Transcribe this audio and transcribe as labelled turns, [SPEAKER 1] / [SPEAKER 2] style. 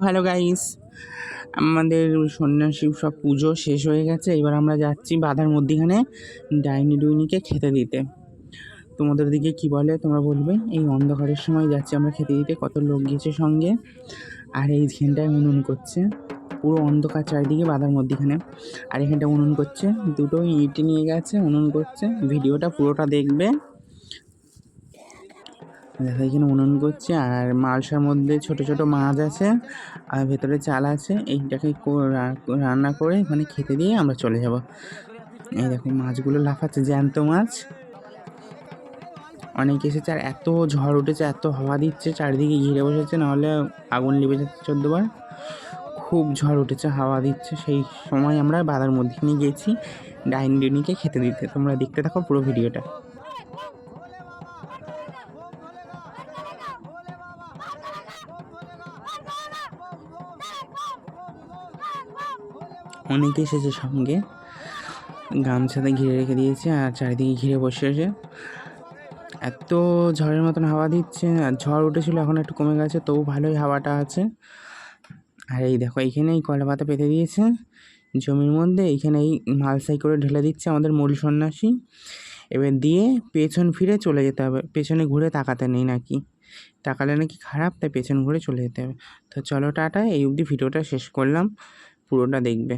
[SPEAKER 1] Hello guys, আমাদের সন্ন্যাসী সব পুজো শেষ হয়ে গেছে। এবার আমরা যাচ্ছি বাধার মধ্যিখানে ডাইনি ডুইনিকে খেতে দিতে। তোমাদের দিকে কি বলে তোমরা বলবে। এই অন্ধকারের সময় যাচ্ছি আমরা খেতে দিতে, কত লোক গিয়েছে সঙ্গে। আর এই এখানটায় উনুন করছে, পুরো অন্ধকার চারিদিকে বাধার মধ্যিখানে। আর এখানটা উনুন করছে, দুটো ইট নিয়ে গেছে, উনুন করছে। ভিডিওটা পুরোটা দেখবে। দেখো এখানে উনুন করছে, আর মালসার মধ্যে ছোট ছোট মাছ আছে, আর ভেতরে চাল আছে। এইটাকে রান্না করে মানে খেতে দিয়ে আমরা চলে যাব। এই দেখো মাছগুলো লাফাচ্ছে, জ্যান্ত মাছ। অনেকে এসেছে, আর এত ঝড় উঠেছে, এত হাওয়া দিচ্ছে, চারিদিকে ঘিরে বসেছে, নাহলে আগুন লিবে যাচ্ছে 14 বার। খুব ঝড় উঠেছে, হাওয়া দিচ্ছে। সেই সময় আমরা বাধার মধ্যে নিয়ে গেছি ডাইনি ডুইনিকে খেতে দিতে। তোমরা দেখতে থাকো পুরো ভিডিওটা। অনেকে এসেছে সঙ্গে, গামছাতে ঘিরে রেখে দিয়েছে, আর চারিদিকে ঘিরে বসে এসে এত ঝড়ের মতন হাওয়া দিচ্ছে। আর ঝড় উঠেছিল, এখন একটু কমে গেছে, তবু ভালোই হাওয়াটা আছে। আর এই দেখো এইখানে এই কলা পাতা পেতে দিয়েছে জমির মধ্যে, এইখানে এই মালসাই করে ঢেলে দিচ্ছে আমাদের মূল সন্ন্যাসী। এবার দিয়ে পেছন ফিরে চলে যেতে হবে, পেছনে ঘুরে তাকাতে নেই নাকি, তাকালে নাকি খারাপ, তাই পেছন ঘুরে চলে যেতে হবে। তো চলো টাটা, এই অবধি ভিডিওটা শেষ করলাম, পুরোটা দেখবে।